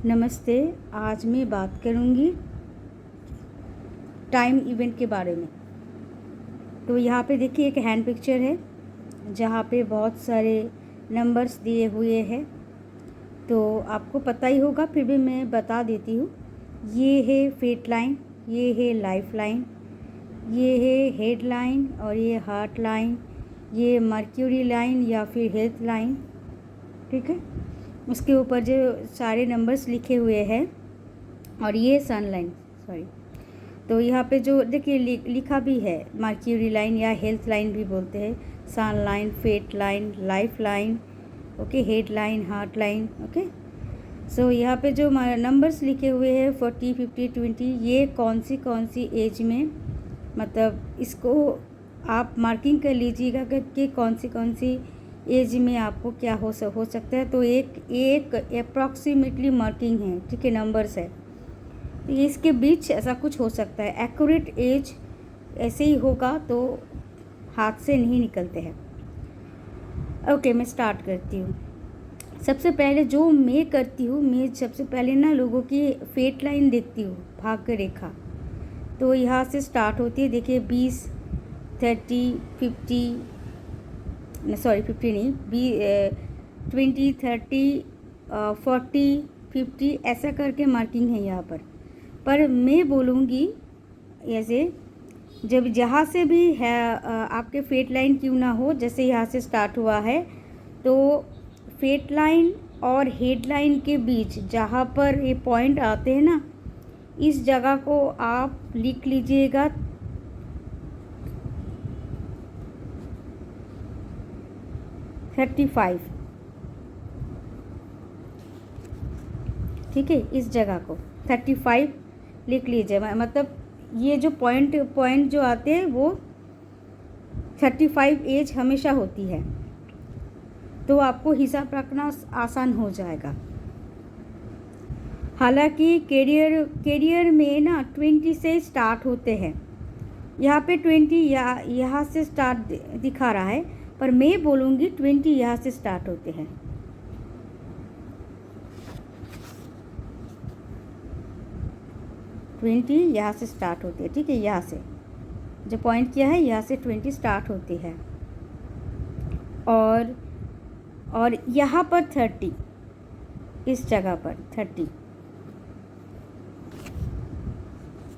नमस्ते। आज मैं बात करूँगी टाइम इवेंट के बारे में। तो यहाँ पे देखिए एक हैंड पिक्चर है जहाँ पे बहुत सारे नंबर्स दिए हुए हैं। तो आपको पता ही होगा, फिर भी मैं बता देती हूँ। ये है फेट लाइन, ये है लाइफ लाइन, ये है हेड लाइन और ये हार्ट लाइन, ये मर्क्यूरी लाइन या फिर हेल्थ लाइन। ठीक है, उसके ऊपर जो सारे नंबर्स लिखे हुए हैं और ये सन लाइन, सॉरी। तो यहाँ पे जो देखिए लिखा भी है मर्क्यूरी लाइन या हेल्थ लाइन भी बोलते हैं, sun line, fate line, life line, okay, head line, heart line, okay. So यहाँ पे जो नंबर्स लिखे हुए हैं 40, 50, 20, ये कौन सी एज में, मतलब इसको आप मार्किंग कर लीजिएगा कि कौन सी एज में आपको क्या हो सकता है। तो एक अप्रॉक्सीमेटली मार्किंग है, ठीक है, नंबर्स है। तो इसके बीच ऐसा कुछ हो सकता है। एक्यूरेट एज ऐसे ही होगा तो हाथ से नहीं निकलते हैं। ओके, मैं स्टार्ट करती हूँ। सबसे पहले जो मैं करती हूँ, मैं सबसे पहले ना लोगों की फेट लाइन देखती हूँ, भाग्य रेखा। तो यहाँ से स्टार्ट होती है, देखिए 20, 30, 50, सॉरी 50 नहीं, 20, 30, 40, 50 ऐसा करके मार्किंग है यहाँ पर मैं बोलूँगी ऐसे, जब जहाँ से भी है आपके फेट लाइन क्यों ना हो, जैसे यहाँ से स्टार्ट हुआ है तो फेट लाइन और हेड लाइन के बीच जहाँ पर ये पॉइंट आते हैं ना, इस जगह को आप लिख लीजिएगा 35। ठीक है, इस जगह को 35 लिख लीजिए। मतलब ये जो पॉइंट जो आते हैं वो 35 एज हमेशा होती है, तो आपको हिसाब रखना आसान हो जाएगा। हालांकि कैरियर में ना 20 से स्टार्ट होते हैं। यहाँ पे 20 यहाँ से स्टार्ट दिखा रहा है, पर मैं बोलूँगी 20 यहाँ से स्टार्ट होते हैं। ट्वेंटी यहाँ से स्टार्ट होती है, ठीक है, यहाँ से जो पॉइंट किया है यहाँ से 20 स्टार्ट होती है। और यहाँ पर 30, इस जगह पर 30,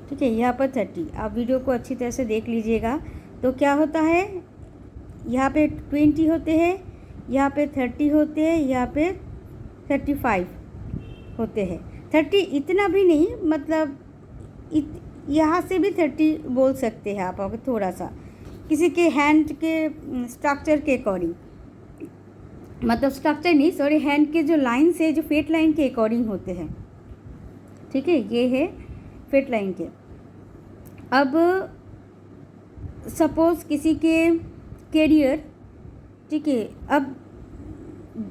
ठीक है, यहाँ पर 30। आप वीडियो को अच्छी तरह से देख लीजिएगा। तो क्या होता है, यहाँ पे 20 होते हैं, यहाँ पे 30 होते हैं, यहाँ पे 35 होते हैं। 30 इतना भी नहीं, मतलब यहाँ से भी 30 बोल सकते हैं आप, अगर थोड़ा सा किसी के हैंड के स्ट्रक्चर के अकॉर्डिंग, मतलब स्ट्रक्चर नहीं, सॉरी, हैंड के जो लाइन से जो फेट लाइन के अकॉर्डिंग होते हैं। ठीक है, ये है फेट लाइन के। अब सपोज किसी के कैरियर, ठीक है, अब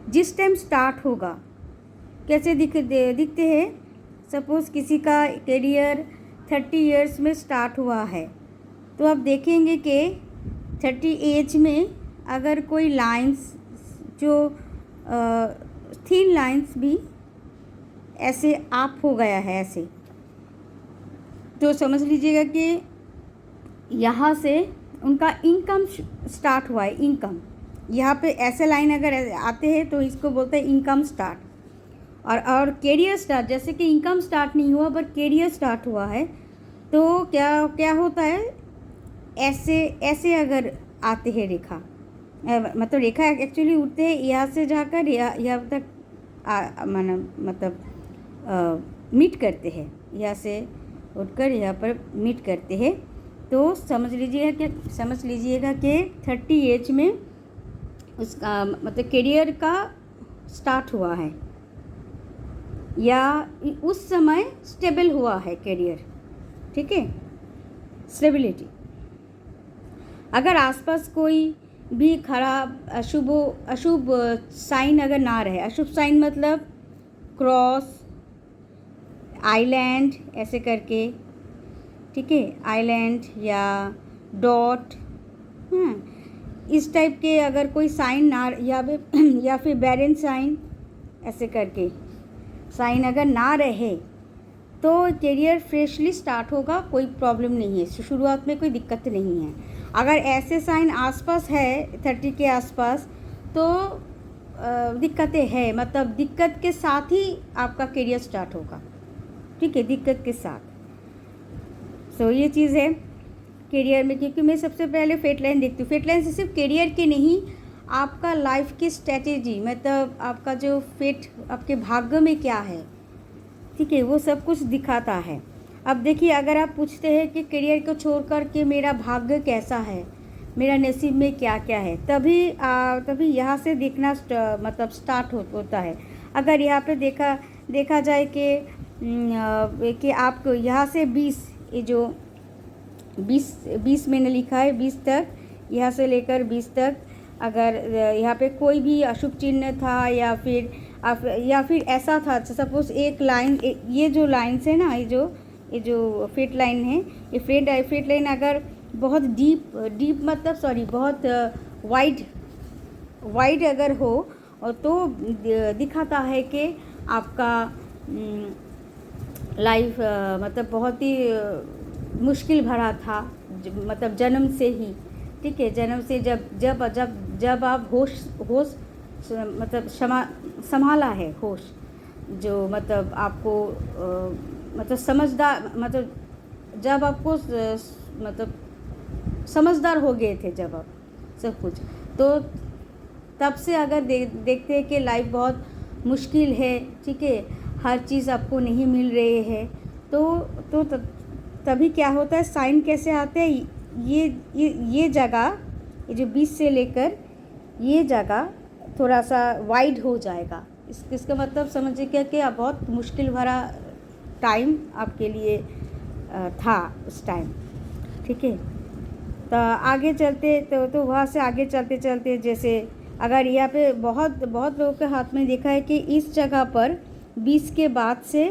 जिस टाइम स्टार्ट होगा कैसे दिखते हैं। सपोज किसी का कैरियर 30 इयर्स में स्टार्ट हुआ है, तो आप देखेंगे कि 30 एज में अगर कोई लाइंस जो थिन लाइंस भी ऐसे आप हो गया है ऐसे, तो समझ लीजिएगा कि यहाँ से उनका इनकम स्टार्ट हुआ है। इनकम यहाँ पे ऐसे लाइन अगर आते हैं तो इसको बोलते हैं इनकम स्टार्ट। और कैरियर स्टार्ट, जैसे कि इनकम स्टार्ट नहीं हुआ पर कैरियर स्टार्ट हुआ है, तो क्या होता है, ऐसे अगर आते हैं रेखा, मतलब रेखा एक्चुअली उठते हैं यहाँ से जाकर यहाँ तक मतलब मीट करते हैं, यहाँ से उठकर यहाँ पर मीट करते हैं। तो समझ लीजिएगा कि 30 एज में उसका मतलब कैरियर का स्टार्ट हुआ है, या उस समय स्टेबल हुआ है कैरियर। ठीक है, स्टेबिलिटी। अगर आसपास कोई भी खराब अशुभ साइन अगर ना रहे, अशुभ साइन मतलब क्रॉस, आइलैंड ऐसे करके, ठीक है, आइलैंड या डॉट, इस टाइप के अगर कोई साइन ना, या फिर बैरन साइन ऐसे करके, साइन अगर ना रहे तो करियर फ्रेशली स्टार्ट होगा, कोई प्रॉब्लम नहीं है, शुरुआत में कोई दिक्कत नहीं है। अगर ऐसे साइन आसपास है 30 के आसपास तो दिक्कतें हैं, मतलब दिक्कत के साथ ही आपका करियर स्टार्ट होगा, ठीक है, दिक्कत के साथ। सो ये चीज़ है करियर में, क्योंकि मैं सबसे पहले फेट लाइन देखती हूँ। फेट लाइन से सिर्फ करियर की नहीं, आपका लाइफ की स्ट्रेटेजी, मतलब आपका जो फेट, आपके भाग्य में क्या है, ठीक है, वो सब कुछ दिखाता है। अब देखिए, अगर आप पूछते हैं कि करियर को छोड़ कर के मेरा भाग्य कैसा है, मेरा नसीब में क्या क्या है, तभी यहाँ से देखना मतलब स्टार्ट होता है। अगर यहाँ पे देखा जाए कि आपको यहाँ से 20, ये जो 20 मैंने लिखा है, 20 तक, यहाँ से लेकर 20 तक, अगर यहाँ पे कोई भी अशुभ चिन्ह था या फिर ऐसा था, सपोज एक लाइन, ये जो लाइन्स है ना, ये जो फेट लाइन है, ये फेट लाइन अगर बहुत डीप मतलब बहुत वाइड अगर हो, और तो दिखाता है कि आपका लाइफ मतलब बहुत ही मुश्किल भरा था, मतलब जन्म से ही, ठीक है, जन्म से जब आप होश मतलब संभाला है, होश जो मतलब आपको मतलब समझदार, मतलब जब आपको मतलब समझदार हो गए थे जब आप सब कुछ, तो तब से अगर देखते हैं कि लाइफ बहुत मुश्किल है, ठीक है, हर चीज़ आपको नहीं मिल रही है, तो तभी क्या होता है, साइन कैसे आते हैं, ये जगह, ये जो 20 से लेकर ये जगह थोड़ा सा वाइड हो जाएगा। इसका मतलब समझिए कि आप बहुत मुश्किल भरा टाइम आपके लिए था उस टाइम, ठीक है। तो आगे चलते तो वहाँ से आगे चलते जैसे अगर यहाँ पे बहुत लोगों के हाथ में देखा है कि इस जगह पर 20 के बाद से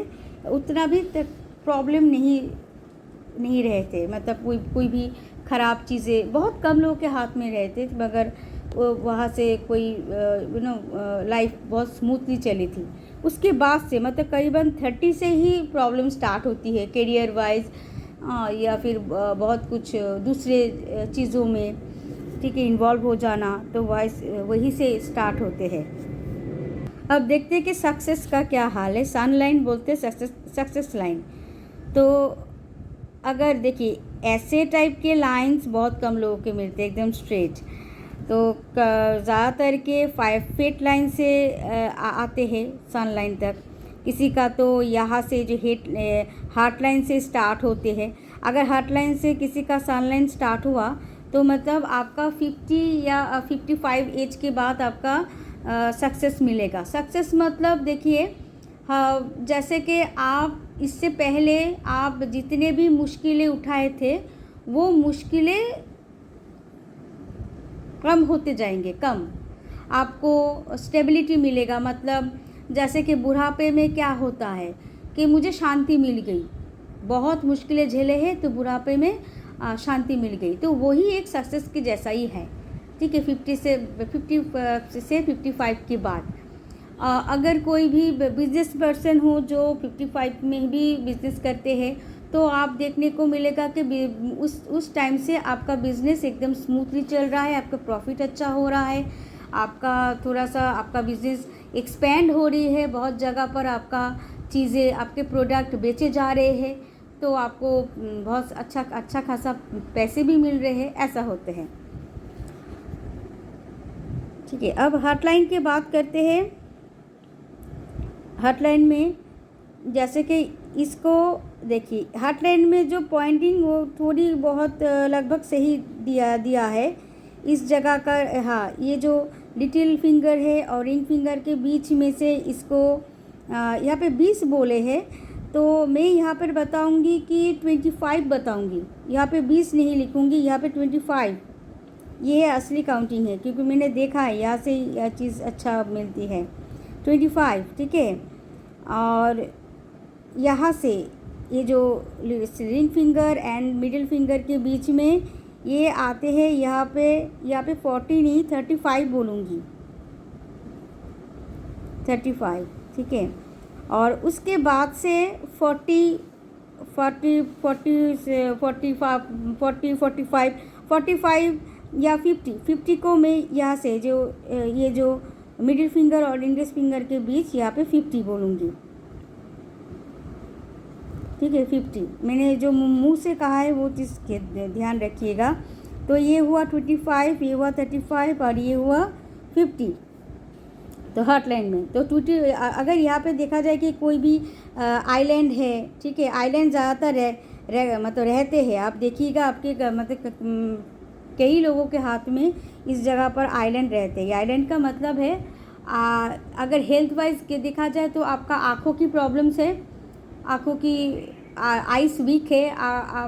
उतना भी प्रॉब्लम नहीं रहे थे, मतलब कोई भी ख़राब चीज़ें बहुत कम लोगों के हाथ में रहते, मगर वहाँ से कोई लाइफ बहुत स्मूथली चली थी। उसके बाद से मतलब करीबन 30 से ही प्रॉब्लम स्टार्ट होती है करियर वाइज, या फिर बहुत कुछ दूसरे चीज़ों में, ठीक है, इन्वॉल्व हो जाना, तो वही से स्टार्ट होते हैं। अब देखते हैं कि सक्सेस का क्या हाल है। सन लाइन बोलते हैं सक्सेस लाइन। तो अगर देखिए ऐसे टाइप के लाइंस बहुत कम लोगों के मिलते हैं, एकदम स्ट्रेट, तो ज़्यादातर के 5 फेट लाइन से आते हैं सन लाइन तक। किसी का तो यहाँ से जो हार्ट लाइन से स्टार्ट होते हैं। अगर हार्ट लाइन से किसी का सन लाइन स्टार्ट हुआ तो मतलब आपका 50 या 55 एज के बाद आपका सक्सेस मिलेगा। सक्सेस मतलब देखिए, हाँ, जैसे कि आप इससे पहले आप जितने भी मुश्किलें उठाए थे वो मुश्किलें कम होते जाएंगे, कम आपको स्टेबिलिटी मिलेगा। मतलब जैसे कि बुढ़ापे में क्या होता है कि मुझे शांति मिल गई, बहुत मुश्किलें झेले हैं तो बुढ़ापे में शांति मिल गई, तो वही एक सक्सेस के जैसा ही है, ठीक है। 50 से 55 के बाद अगर कोई भी बिजनेस पर्सन हो जो 55 में भी बिजनेस करते हैं, तो आप देखने को मिलेगा कि उस टाइम से आपका बिज़नेस एकदम स्मूथली चल रहा है, आपका प्रॉफिट अच्छा हो रहा है, आपका थोड़ा सा आपका बिज़नेस एक्सपेंड हो रही है, बहुत जगह पर आपका चीज़ें, आपके प्रोडक्ट बेचे जा रहे हैं, तो आपको बहुत अच्छा खासा पैसे भी मिल रहे हैं, ऐसा होते हैं, ठीक है। अब हॉटलाइन की बात करते हैं। हॉटलाइन में जैसे कि इसको देखिए, हॉटलाइन में जो पॉइंटिंग वो थोड़ी बहुत लगभग सही दिया है इस जगह का। हाँ, ये जो लिटिल फिंगर है और रिंग फिंगर के बीच में से इसको यहाँ पे 20 बोले हैं, तो मैं यहाँ पर बताऊँगी कि 25 बताऊँगी, यहाँ पे 20 नहीं लिखूँगी, यहाँ पे 25 ये असली काउंटिंग है, क्योंकि मैंने देखा है यहाँ से यह चीज़ अच्छा मिलती है। 25, ठीक है। और यहाँ से ये जो ring finger and middle finger के बीच में ये आते हैं, यहाँ पे 40 नहीं 35 बोलूँगी, 35, ठीक है। और उसके बाद से 40 40 40 से 45 या 50 को मैं यहाँ से जो ये जो मिडिल फिंगर और इंडेक्स फिंगर के बीच यहाँ पे 50 बोलूँगी, ठीक है। 50 मैंने जो मुंह से कहा है वो चीज़ ध्यान रखिएगा। तो ये हुआ 25, ये हुआ 35 और ये हुआ 50। तो हार्ट लाइन में तो अगर यहाँ पे देखा जाए कि कोई भी आइलैंड है, ठीक है, आइलैंड ज़्यादातर मतलब रहते हैं, आप देखिएगा आपके मतलब कई लोगों के हाथ में इस जगह पर आइलैंड रहते हैं। आइलैंड का मतलब है अगर हेल्थ वाइज के देखा जाए तो आपका आँखों की प्रॉब्लम्स है, आँखों की आइस वीक है,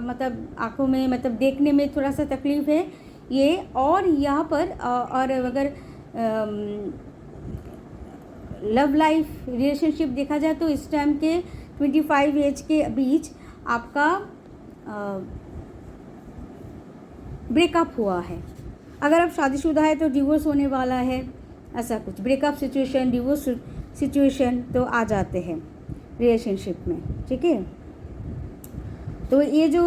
मतलब आँखों में मतलब देखने में थोड़ा सा तकलीफ़ है ये। और यहाँ पर और अगर लव लाइफ रिलेशनशिप देखा जाए तो इस टाइम के 25 एज के बीच आपका ब्रेकअप हुआ है। अगर आप शादीशुदा है तो डिवोर्स होने वाला है, ऐसा कुछ ब्रेकअप सिचुएशन, डिवोर्स सिचुएशन तो आ जाते हैं रिलेशनशिप में, ठीक है। तो ये जो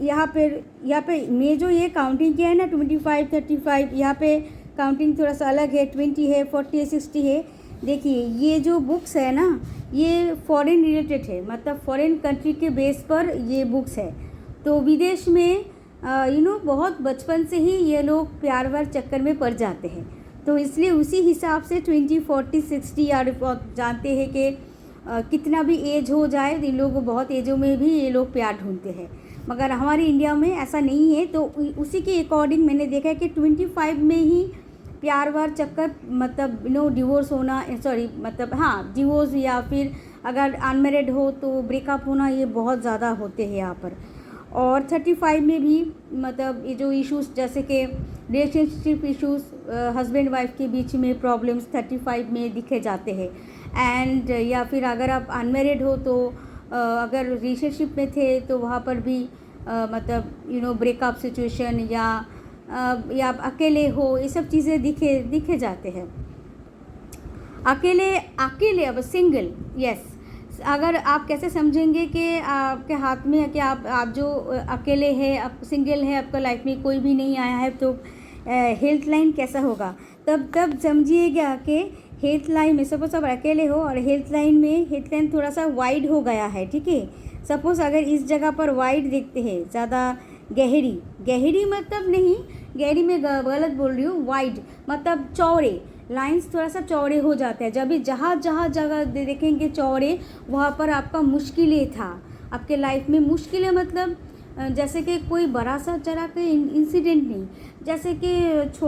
यहाँ पे मैं जो ये काउंटिंग किया है ना 25 35, यहाँ पे काउंटिंग थोड़ा सा अलग है, 20 है, 40 है, 60 है। देखिए ये जो बुक्स है ना ये फॉरेन रिलेटेड है, मतलब फॉरेन कंट्री के बेस पर ये बुक्स है। तो विदेश में बहुत बचपन से ही ये लोग प्यार वार चक्कर में पड़ जाते हैं, तो इसलिए उसी हिसाब से 20 40 60 यार जानते हैं कि कितना भी एज हो जाए इन लोग बहुत एजों में भी ये लोग प्यार ढूंढते हैं, मगर हमारे इंडिया में ऐसा नहीं है। तो उसी के अकॉर्डिंग मैंने देखा है कि 25 में ही प्यार वार चक्कर मतलब डिवोर्स होना, सॉरी मतलब हाँ डिवोर्स, या फिर अगर अनमेरिड हो तो ब्रेकअप होना, ये बहुत ज़्यादा होते हैं यहाँ पर। और 35 में भी मतलब ये जो इश्यूज़ जैसे कि रिलेशनशिप इश्यूज़, हस्बैंड वाइफ के बीच में प्रॉब्लम्स 35 में दिखे जाते हैं। एंड या फिर अगर आप अनमेरिड हो तो अगर रिलेशनशिप में थे तो वहाँ पर भी मतलब ब्रेकअप सिचुएशन या आप अकेले हो, ये सब चीज़ें दिखे जाते हैं। अकेले अब सिंगल, यस। अगर आप कैसे समझेंगे कि आपके हाथ में है कि आप जो अकेले हैं, आप सिंगल हैं, आपका लाइफ में कोई भी नहीं आया है, तो हेल्थ लाइन कैसा होगा, तब समझिएगा कि हेल्थ लाइन में सपोज आप अकेले हो और हेल्थ लाइन थोड़ा सा वाइड हो गया है, ठीक है। सपोज़ अगर इस जगह पर वाइड देखते हैं, ज़्यादा गहरी मतलब नहीं, गहरी में गलत बोल रही हूँ, वाइड मतलब चौड़े, लाइंस थोड़ा सा चौड़े हो जाते हैं। जब भी जहाँ जगह देखेंगे चौड़े, वहाँ पर आपका मुश्किलें था, आपके लाइफ में मुश्किलें मतलब जैसे कि कोई बड़ा सा जरा के इंसिडेंट नहीं, जैसे कि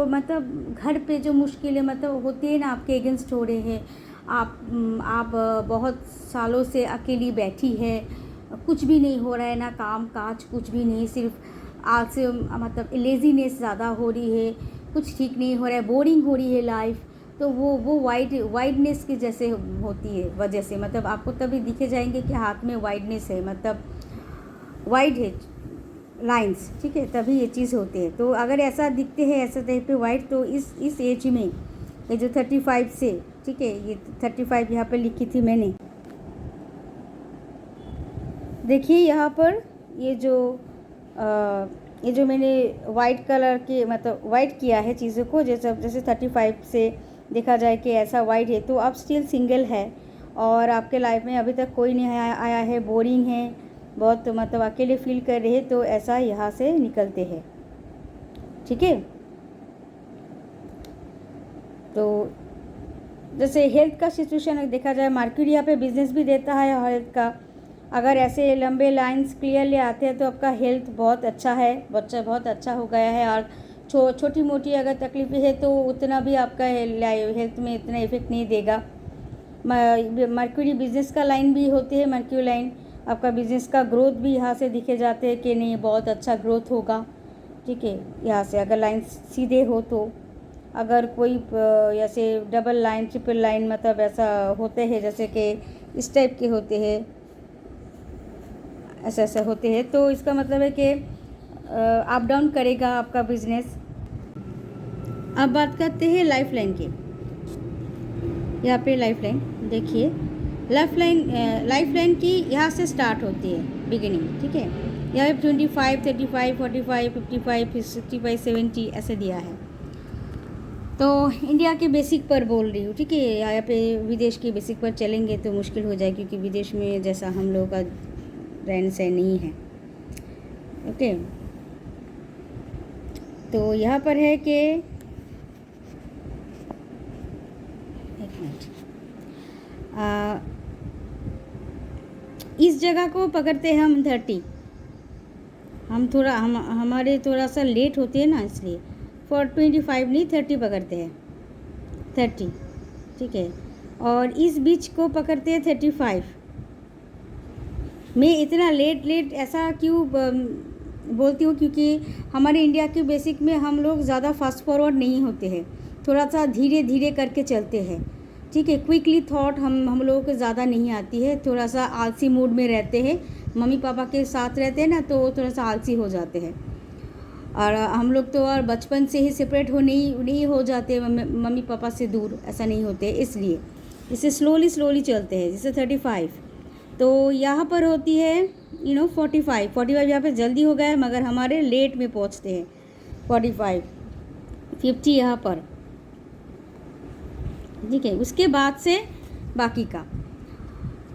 मतलब घर पे जो मुश्किलें मतलब होती है ना, आपके अगेंस्ट हो रहे हैं, आप बहुत सालों से अकेली बैठी है, कुछ भी नहीं हो रहा है, ना काम काज कुछ भी नहीं, सिर्फ आज से मतलब लेज़ीनेस ज़्यादा हो रही है, कुछ ठीक नहीं हो रहा है, बोरिंग हो रही है लाइफ, तो वो वाइडनेस की जैसे होती है वजह से, मतलब आपको तभी दिखे जाएंगे कि हाथ में वाइडनेस है, मतलब वाइड है लाइंस, ठीक है, तभी ये चीज़ होती है। तो अगर ऐसा दिखते हैं, ऐसा टाइप पे वाइड, तो इस एज में ये जो 35 से, ठीक है, ये 35 यहाँ पे लिखी थी मैंने। देखिए यहाँ पर ये जो मैंने वाइट कलर के मतलब वाइट किया है चीज़ों को, जैसे 35 से देखा जाए कि ऐसा वाइट है, तो आप स्टिल सिंगल है और आपके लाइफ में अभी तक कोई नहीं आया है, बोरिंग है, बहुत मतलब अकेले फील कर रहे हैं, तो ऐसा यहाँ से निकलते हैं, ठीक है। तो जैसे हेल्थ का सिचुएशन देखा जाए, मर्क्यूरी यहाँ पे बिजनेस भी देता है हेल्थ का। अगर ऐसे लंबे लाइंस क्लियरली आते हैं तो आपका हेल्थ बहुत अच्छा है, बच्चा बहुत अच्छा हो गया है, और छोटी मोटी अगर तकलीफ़ें है तो उतना भी आपका हेल्थ में इतना इफेक्ट नहीं देगा। मर्क्यूरी बिजनेस का लाइन भी होती है, मर्क्यूरी लाइन आपका बिजनेस का ग्रोथ भी यहाँ से दिखे जाते हैं कि नहीं बहुत अच्छा ग्रोथ होगा, ठीक है। यहाँ से अगर लाइन सीधे हो तो, अगर कोई जैसे डबल लाइन ट्रिपल लाइन मतलब ऐसा होते हैं, जैसे कि इस टाइप के होते हैं, ऐसा होते हैं, तो इसका मतलब है कि अप डाउन करेगा आपका बिजनेस। अब बात करते हैं लाइफ लाइन की। यहाँ पे लाइफ लाइन देखिए, लाइफ लाइन की यहाँ से स्टार्ट होती है बिगिनिंग, ठीक है। यहाँ पे 25, 35, 45, 55, 65, 70 ऐसे दिया है। तो इंडिया के बेसिक पर बोल रही हूँ, ठीक है। यहाँ पे विदेश के बेसिक पर चलेंगे तो मुश्किल हो जाए, क्योंकि विदेश में जैसा हम लोगों का रहन सहन नहीं है, ओके। तो यहाँ पर है कि एक मिनट, इस जगह को पकड़ते हैं हम 30। हमारे थोड़ा सा लेट होते हैं ना, इसलिए 25 नहीं 30 पकड़ते हैं, 30, ठीक है। और इस बीच को पकड़ते हैं 35। मैं इतना लेट ऐसा क्यों बोलती हूँ, क्योंकि हमारे इंडिया के बेसिक में हम लोग ज़्यादा फास्ट फॉरवर्ड नहीं होते हैं, थोड़ा सा धीरे धीरे करके चलते हैं, ठीक है। क्विकली थॉट हम लोगों को ज़्यादा नहीं आती है, थोड़ा सा आलसी मूड में रहते हैं। मम्मी पापा के साथ रहते हैं ना, तो थोड़ा सा आलसी हो जाते हैं। और हम लोग तो और बचपन से ही सेपरेट नहीं हो जाते मम्मी पापा से दूर, ऐसा नहीं होते, इसलिए इसे स्लोली चलते हैं, जैसे 35। तो यहाँ पर होती है 45 यहाँ पे जल्दी हो गया है, मगर हमारे लेट में पहुँचते हैं 45, 50 यहाँ पर, ठीक है। उसके बाद से बाकी का,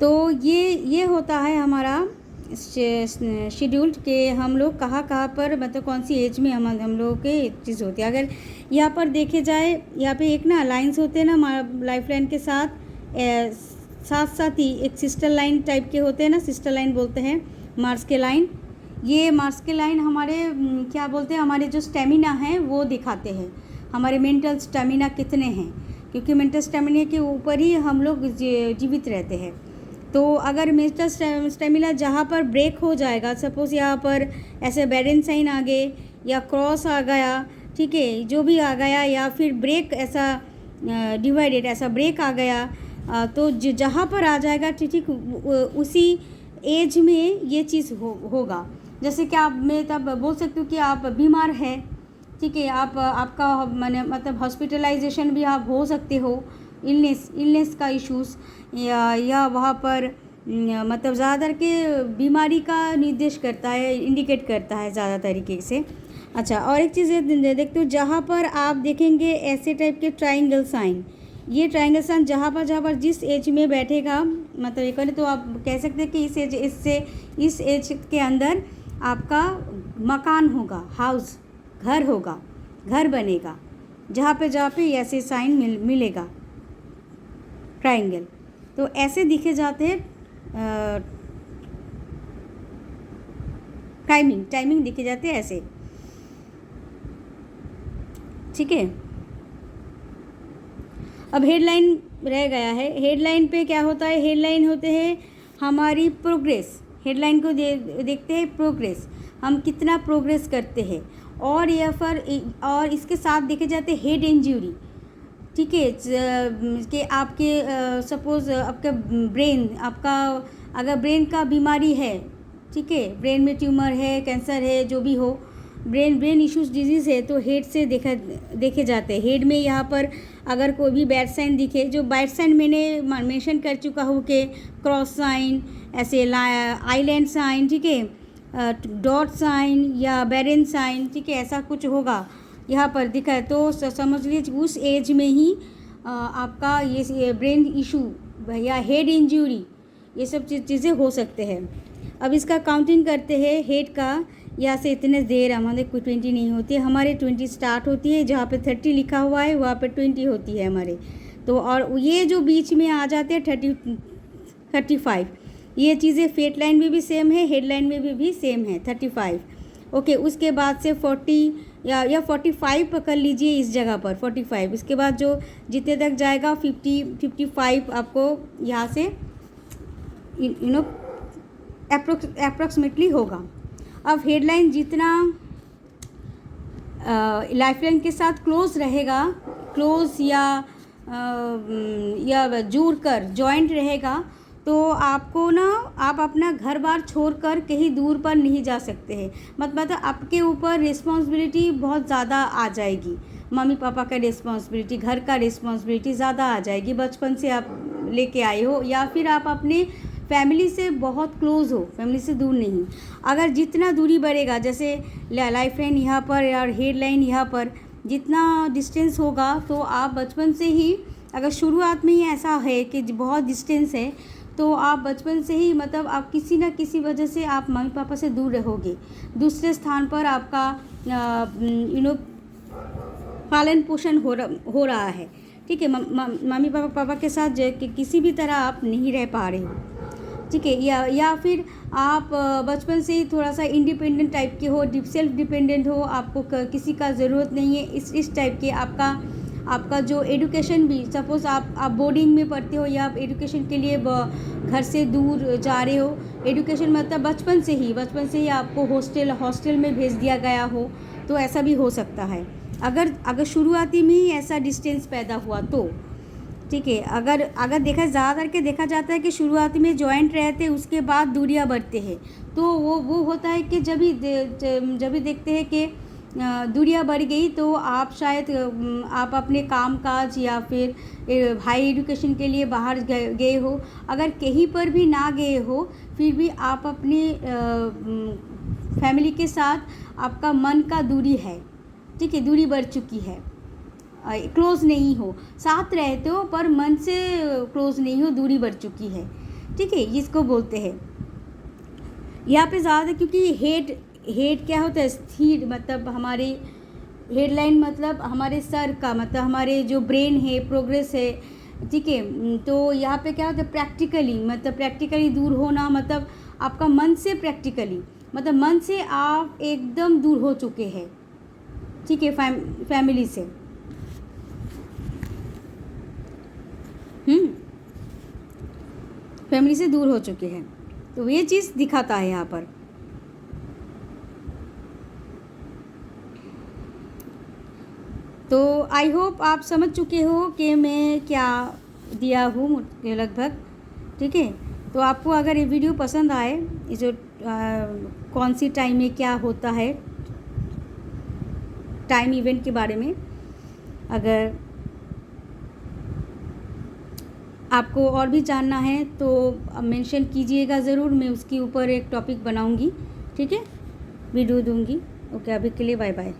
तो ये होता है हमारा शेड्यूल्ड के हम लोग कहाँ पर, मतलब कौन सी एज में हम लोगों के चीज़ होती है। अगर यहाँ पर देखे जाए, यहाँ पे एक ना लाइंस होते हैं ना लाइफ लाइन के साथ ही एक सिस्टर लाइन टाइप के होते हैं ना, सिस्टर लाइन बोलते हैं, मार्स के लाइन। ये मार्स के लाइन हमारे क्या बोलते हैं, हमारे जो स्टेमिना है वो दिखाते हैं, हमारे मेंटल स्टेमिना कितने हैं, क्योंकि मेंटल स्टेमिना के ऊपर ही हम लोग जीवित रहते हैं। तो अगर मेंटल स्टेमिना जहाँ पर ब्रेक हो जाएगा, सपोज़ यहाँ पर ऐसे बैरन साइन आ गए या क्रॉस आ गया, ठीक है, जो भी आ गया, या फिर ब्रेक ऐसा डिवाइडेड ऐसा ब्रेक आ गया, तो जहाँ पर आ जाएगा, ठीक उसी एज में ये चीज़ होगा। जैसे कि आप, मैं तब बोल सकती हूँ कि आप बीमार हैं, ठीक है, आपका मतलब हॉस्पिटलाइजेशन भी आप हो सकते हो, इलनेस का इश्यूज़, या वहाँ पर मतलब ज़्यादातर के बीमारी का निर्देश करता है, इंडिकेट करता है ज़्यादा तरीके से। अच्छा, और एक चीज़ देखते हो, जहाँ पर आप देखेंगे ऐसे टाइप के ट्रायंगल साइन, ये ट्रायंगल साइन जहाँ पर जिस एज में बैठेगा, मतलब ये करें तो आप कह सकते हैं कि इस एज के अंदर आपका मकान होगा, हाउस, घर होगा, घर बनेगा, जहाँ पे ऐसे साइन मिलेगा ट्रायंगल। तो ऐसे दिखे जाते हैं, टाइमिंग दिखे जाते हैं ऐसे, ठीक है। अब हेडलाइन रह गया है। हेडलाइन पे क्या होता है, हेडलाइन होते हैं हमारी प्रोग्रेस। हेडलाइन को देखते हैं प्रोग्रेस, हम कितना प्रोग्रेस करते हैं। और और इसके साथ देखे जाते हैं हेड इंजरी, ठीक है, कि आपके सपोज़ आपका ब्रेन, आपका अगर ब्रेन का बीमारी है, ठीक है, ब्रेन में ट्यूमर है, कैंसर है, जो भी हो, ब्रेन इश्यूज़ डिजीज़ है, तो हेड से देखे जाते हैं। हेड में यहाँ पर अगर कोई भी बैड साइन दिखे, जो बैड साइन मैंने मेंशन कर चुका हूँ कि क्रॉस साइन, ऐसे आइलैंड साइन, ठीक है, डॉट साइन या बैरन साइन, ठीक है, ऐसा कुछ होगा यहाँ पर दिखा है, तो समझ लीजिए उस एज में ही आपका ये ब्रेन इशू या हेड इंजरी, ये सब चीज़ें हो सकते हैं। अब इसका काउंटिंग करते हैं हेड का, यहाँ से इतने देर हमारे कोई 20 नहीं होती है, हमारे 20 स्टार्ट होती है, जहाँ पे 30 लिखा हुआ है वहाँ पे 20 होती है हमारे। तो और ये जो बीच में आ जाते हैं 35, ये चीज़ें फेट लाइन में भी सेम है, हेड लाइन में भी सेम है 35, ओके। उसके बाद से 40 या 45 पकड़ लीजिए इस जगह पर 45। इसके बाद जो जितने तक जाएगा 55 आपको यहाँ से अप्रोक्सीमेटली होगा। अब हेडलाइन जितना लाइफ लाइन के साथ क्लोज रहेगा, क्लोज या जुड़ कर जॉइंट रहेगा, तो आपको ना, आप अपना घर बार छोड़कर कहीं दूर पर नहीं जा सकते हैं। मतलब आपके ऊपर रिस्पॉन्सिबिलिटी बहुत ज़्यादा आ जाएगी, मम्मी पापा का रिस्पॉन्सिबिलिटी, घर का रिस्पॉन्सिबिलिटी ज़्यादा आ जाएगी, बचपन से आप लेके आए हो, या फिर आप अपने फैमिली से बहुत क्लोज़ हो, फैमिली से दूर नहीं। अगर जितना दूरी बढ़ेगा, जैसे लाइफ लाइन यहाँ पर और हेड लाइन यहाँ पर, जितना डिस्टेंस होगा तो आप बचपन से ही, अगर शुरुआत में ही ऐसा है कि बहुत डिस्टेंस है, तो आप बचपन से ही मतलब आप किसी ना किसी वजह से आप मम्मी पापा से दूर रहोगे। दूसरे स्थान पर आपका पालन पोषण हो रहा है, ठीक है। मम्मी पापा के साथ किसी भी तरह आप नहीं रह पा रहे हो, ठीक है। या फिर आप बचपन से ही थोड़ा सा इंडिपेंडेंट टाइप के हो, सेल्फ डिपेंडेंट हो, आपको किसी का ज़रूरत नहीं है, इस टाइप के। आपका जो एजुकेशन भी, सपोज़ आप बोर्डिंग में पढ़ते हो या आप एजुकेशन के लिए घर से दूर जा रहे हो, एजुकेशन मतलब बचपन से ही आपको हॉस्टल में भेज दिया गया हो, तो ऐसा भी हो सकता है। अगर शुरुआती में ही ऐसा डिस्टेंस पैदा हुआ तो, ठीक है। अगर ज़्यादा करके देखा जाता है कि शुरुआती में जॉइंट रहते हैं, उसके बाद दूरियां बढ़ते हैं, तो वो होता है कि जब भी देखते हैं कि दूरियां बढ़ गई, तो आप शायद आप अपने काम काज या फिर हाई एजुकेशन के लिए बाहर गए हो। अगर कहीं पर भी ना गए हो, फिर भी आप अपने फैमिली के साथ आपका मन का दूरी है, ठीक है, दूरी बढ़ चुकी है, क्लोज़ नहीं हो, साथ रहते हो पर मन से क्लोज़ नहीं हो, दूरी बढ़ चुकी है, ठीक है। इसको बोलते हैं यहाँ पे ज़्यादा, क्योंकि हेड क्या होता है, स्थिर, मतलब हमारे हेडलाइन मतलब हमारे सर का, मतलब हमारे जो ब्रेन है, प्रोग्रेस है, ठीक है। तो यहाँ पे क्या होता है, प्रैक्टिकली दूर होना, मतलब आपका मन से प्रैक्टिकली, मतलब मन से आप एकदम दूर हो चुके हैं, ठीक है, फैमिली से। फैमिली से दूर हो चुके हैं, तो ये चीज़ दिखाता है यहाँ पर। तो आई होप आप समझ चुके हो कि मैं क्या दिया हूँ लगभग, ठीक है। तो आपको अगर ये वीडियो पसंद आए, ये जो कौन सी टाइम में क्या होता है, टाइम इवेंट के बारे में, अगर आपको और भी जानना है तो मेंशन कीजिएगा ज़रूर, मैं उसके ऊपर एक टॉपिक बनाऊंगी, ठीक है, वीडियो दूंगी। ओके, अभी के लिए बाय बाय।